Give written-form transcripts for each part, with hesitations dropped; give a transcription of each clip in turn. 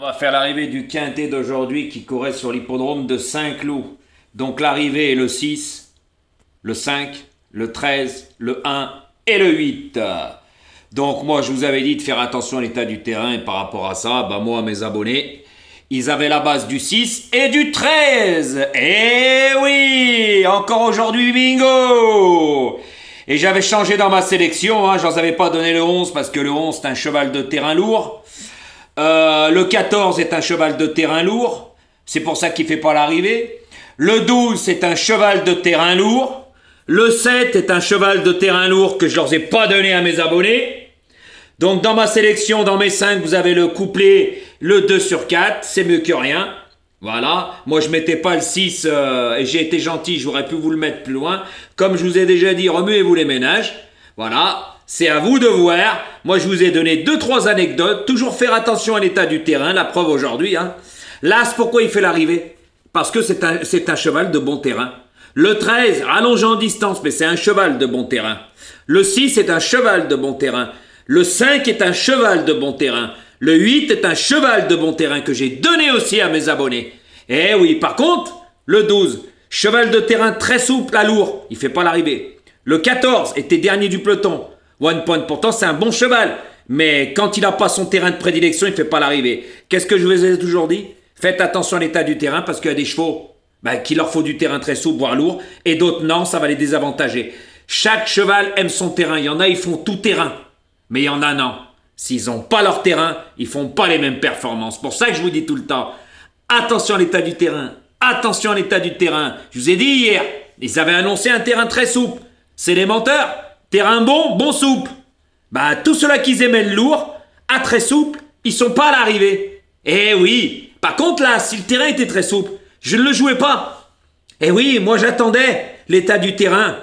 On va faire l'arrivée du quintet d'aujourd'hui qui courait sur l'hippodrome de Saint-Cloud. Donc l'arrivée est le 6, le 5, le 13, le 1 et le 8. Donc moi je vous avais dit de faire attention à l'état du terrain et par rapport à ça, moi mes abonnés, ils avaient la base du 6 et du 13. Eh oui, encore aujourd'hui bingo. Et j'avais changé dans ma sélection, je n'en avais pas donné le 11 parce que le 11 c'est un cheval de terrain lourd. Le 14 est un cheval de terrain lourd, c'est pour ça qu'il ne fait pas l'arrivée. Le 12 c'est un cheval de terrain lourd. Le 7 est un cheval de terrain lourd que je ne leur ai pas donné à mes abonnés. Donc dans ma sélection, dans mes 5, vous avez le couplet, le 2 sur 4, c'est mieux que rien. Voilà, moi je mettais pas le 6 et j'ai été gentil, j'aurais pu vous le mettre plus loin. Comme je vous ai déjà dit, remuez-vous les ménages. Voilà. C'est à vous de voir. Moi, je vous ai donné 2-3 anecdotes. Toujours faire attention à l'état du terrain. La preuve aujourd'hui. L'As, pourquoi il fait l'arrivée? Parce que c'est un cheval de bon terrain. Le 13, rallonge en distance, mais c'est un cheval de bon terrain. Le 6 est un cheval de bon terrain. Le 5 est un cheval de bon terrain. Le 8 est un cheval de bon terrain que j'ai donné aussi à mes abonnés. Eh oui, par contre, le 12, cheval de terrain très souple à lourd. Il ne fait pas l'arrivée. Le 14 était dernier du peloton. One Point, pourtant c'est un bon cheval, mais quand il n'a pas son terrain de prédilection, il ne fait pas l'arrivée. Qu'est-ce que je vous ai toujours dit? Faites attention à l'état du terrain parce qu'il y a des chevaux qu'il leur faut du terrain très souple, voire lourd, et d'autres non, ça va les désavantager. Chaque cheval aime son terrain. Il y en a, ils font tout terrain, mais il y en a non. S'ils n'ont pas leur terrain, ils ne font pas les mêmes performances. C'est pour ça que je vous dis tout le temps, attention à l'état du terrain, attention à l'état du terrain. Je vous ai dit hier, ils avaient annoncé un terrain très souple. C'est des menteurs. Terrain bon, bon souple. Tous ceux-là qui aimaient le lourd, à très souple, ils sont pas à l'arrivée. Eh oui. Par contre là, si le terrain était très souple, je ne le jouais pas. Eh oui, moi j'attendais l'état du terrain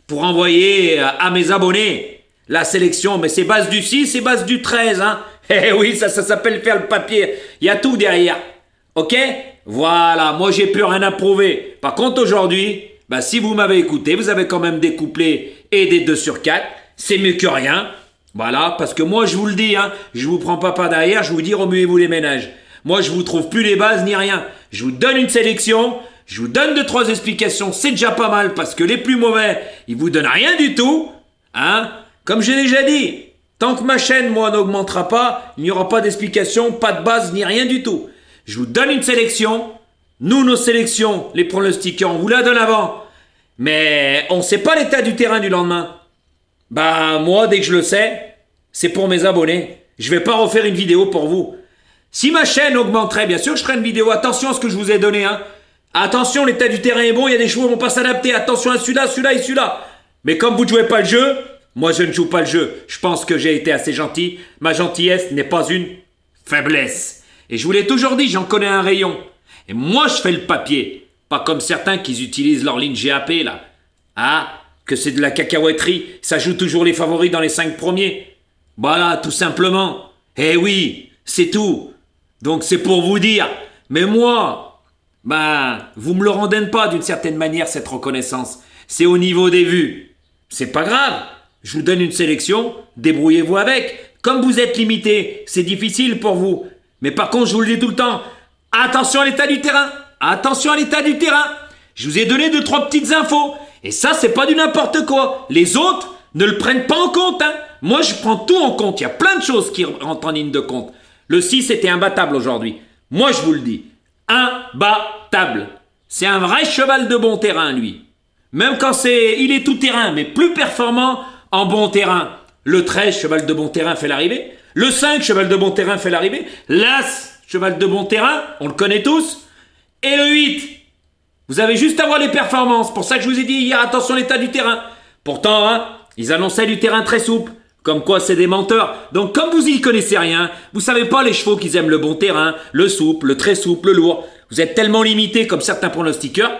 pour envoyer à mes abonnés la sélection. Mais c'est base du 6, c'est base du 13. Eh oui, ça s'appelle faire le papier. Il y a tout derrière. Ok? Voilà, moi j'ai plus rien à prouver. Par contre aujourd'hui, si vous m'avez écouté, vous avez quand même des couplets et des 2 sur 4, c'est mieux que rien. Voilà, parce que moi je vous le dis, je vous prends pas derrière, je vous dis remuez-vous les ménages. Moi je vous trouve plus les bases ni rien. Je vous donne une sélection, je vous donne 2-3 explications, c'est déjà pas mal parce que les plus mauvais, ils vous donnent rien du tout. Comme j'ai déjà dit, tant que ma chaîne, moi, n'augmentera pas, il n'y aura pas d'explication, pas de base ni rien du tout. Je vous donne une sélection. Nous, nos sélections, les pronostiqueurs, on vous la donne avant. Mais on ne sait pas l'état du terrain du lendemain. Moi, dès que je le sais, c'est pour mes abonnés. Je ne vais pas refaire une vidéo pour vous. Si ma chaîne augmenterait, bien sûr que je ferai une vidéo. Attention à ce que je vous ai donné. Attention, l'état du terrain est bon, il y a des chevaux qui ne vont pas s'adapter. Attention à celui-là, celui-là et celui-là. Mais comme vous ne jouez pas le jeu, moi je ne joue pas le jeu. Je pense que j'ai été assez gentil. Ma gentillesse n'est pas une faiblesse. Et je vous l'ai toujours dit, j'en connais un rayon. Et moi, je fais le papier. Pas comme certains qui utilisent leur ligne GAP, là. Que c'est de la cacahuèterie. Ça joue toujours les favoris dans les 5 premiers. Voilà, tout simplement. Eh oui, c'est tout. Donc, c'est pour vous dire. Mais moi, vous me le rendez pas d'une certaine manière, cette reconnaissance. C'est au niveau des vues. C'est pas grave. Je vous donne une sélection. Débrouillez-vous avec. Comme vous êtes limité, c'est difficile pour vous. Mais par contre, je vous le dis tout le temps. Attention à l'état du terrain. Attention à l'état du terrain. Je vous ai donné 2-3 petites infos. Et ça, c'est pas du n'importe quoi. Les autres ne le prennent pas en compte. Moi, je prends tout en compte. Il y a plein de choses qui rentrent en ligne de compte. Le 6 était imbattable aujourd'hui. Moi, je vous le dis. Imbattable. C'est un vrai cheval de bon terrain, lui. Même quand il est tout terrain, mais plus performant en bon terrain. Le 13, cheval de bon terrain, fait l'arrivée. Le 5, cheval de bon terrain, fait l'arrivée. L'As, cheval de bon terrain, on le connaît tous. Et le 8, vous avez juste à voir les performances. Pour ça que je vous ai dit hier, attention à l'état du terrain. Pourtant, ils annonçaient du terrain très souple. Comme quoi, c'est des menteurs. Donc, comme vous y connaissez rien, vous savez pas les chevaux qui aiment le bon terrain, le souple, le très souple, le lourd. Vous êtes tellement limité comme certains pronostiqueurs.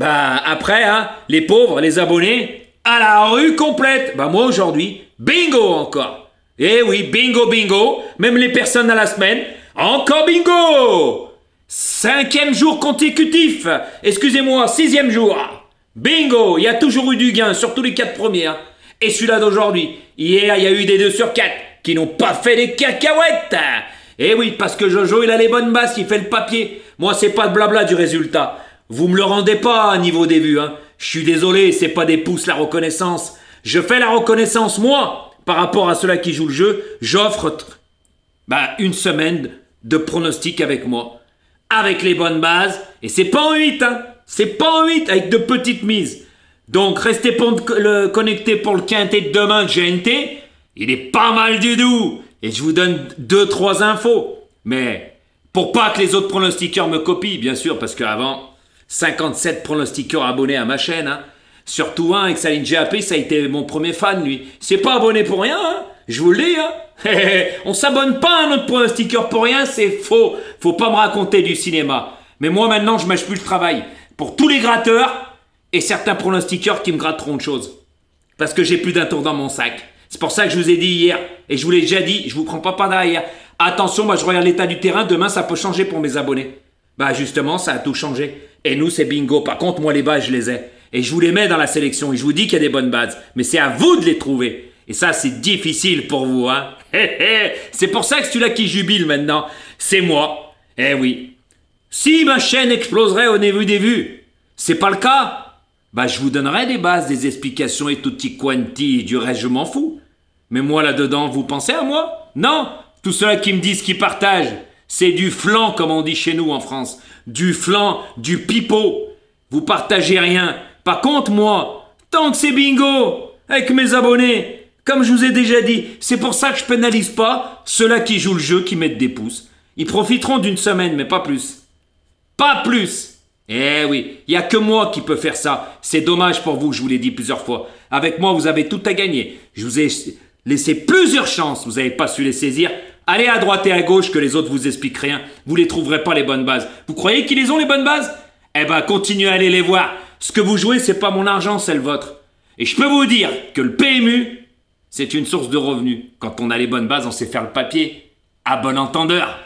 Après, les pauvres, les abonnés, à la rue complète. Moi, aujourd'hui, bingo encore. Eh oui, bingo, bingo. Même les personnes à la semaine, encore bingo. 5e jour consécutif. Excusez-moi, 6e jour. Bingo, il y a toujours eu du gain, surtout les 4 premiers. Et celui-là d'aujourd'hui. Hier, il y a eu des 2 sur 4 qui n'ont pas fait des cacahuètes. Eh oui, parce que Jojo, il a les bonnes bases, il fait le papier. Moi, c'est pas de blabla du résultat. Vous me le rendez pas à niveau des vues, hein. Je suis désolé, c'est pas des pouces la reconnaissance. Je fais la reconnaissance, moi, par rapport à ceux-là qui jouent le jeu. J'offre une semaine de pronostic avec moi. Avec les bonnes bases. Et c'est pas en 8, hein. C'est pas en 8, avec de petites mises. Donc, restez connectés pour le quintet de demain de GNT. Il est pas mal du tout. Et je vous donne 2-3 infos. Mais, pour pas que les autres pronostiqueurs me copient, bien sûr, parce qu'avant, 57 pronostiqueurs abonnés à ma chaîne, hein. Surtout un avec Saline GAP, ça a été mon premier fan, lui. C'est pas abonné pour rien, hein. Je vous le dis, hein. On s'abonne pas à notre pronostiqueur pour rien, c'est faux. Faut pas me raconter du cinéma. Mais moi, maintenant, je mâche plus le travail. Pour tous les gratteurs et certains pronostiqueurs qui me gratteront de choses. Parce que j'ai plus d'un tour dans mon sac. C'est pour ça que je vous ai dit hier, et je vous l'ai déjà dit, je vous prends pas derrière. Attention, moi je regarde l'état du terrain, demain ça peut changer pour mes abonnés. Bah justement, ça a tout changé. Et nous, c'est bingo. Par contre, moi les bases, je les ai. Et je vous les mets dans la sélection, et je vous dis qu'il y a des bonnes bases. Mais c'est à vous de les trouver. Et ça, c'est difficile pour vous, hein. C'est pour ça que celui-là qui jubile maintenant, c'est moi. Eh oui. Si ma chaîne exploserait au niveau des vues, c'est pas le cas. Bah, je vous donnerai des bases, des explications et tutti quanti, du reste, je m'en fous. Mais moi, là-dedans, vous pensez à moi? Non. Tous ceux qui me disent qu'ils partagent, c'est du flan, comme on dit chez nous en France. Du flan, du pipeau. Vous partagez rien. Par contre, moi, tant que c'est bingo, avec mes abonnés, comme je vous ai déjà dit, c'est pour ça que je pénalise pas ceux-là qui jouent le jeu, qui mettent des pouces. Ils profiteront d'une semaine, mais pas plus. Pas plus. Eh oui, il n'y a que moi qui peux faire ça. C'est dommage pour vous, je vous l'ai dit plusieurs fois. Avec moi, vous avez tout à gagner. Je vous ai laissé plusieurs chances, vous n'avez pas su les saisir. Allez à droite et à gauche, que les autres vous expliquent rien. Vous les trouverez pas les bonnes bases. Vous croyez qu'ils les ont les bonnes bases? Eh ben, continuez à aller les voir. Ce que vous jouez, c'est pas mon argent, c'est le vôtre. Et je peux vous dire que le PMU, c'est une source de revenus. Quand on a les bonnes bases, on sait faire le papier. À bon entendeur.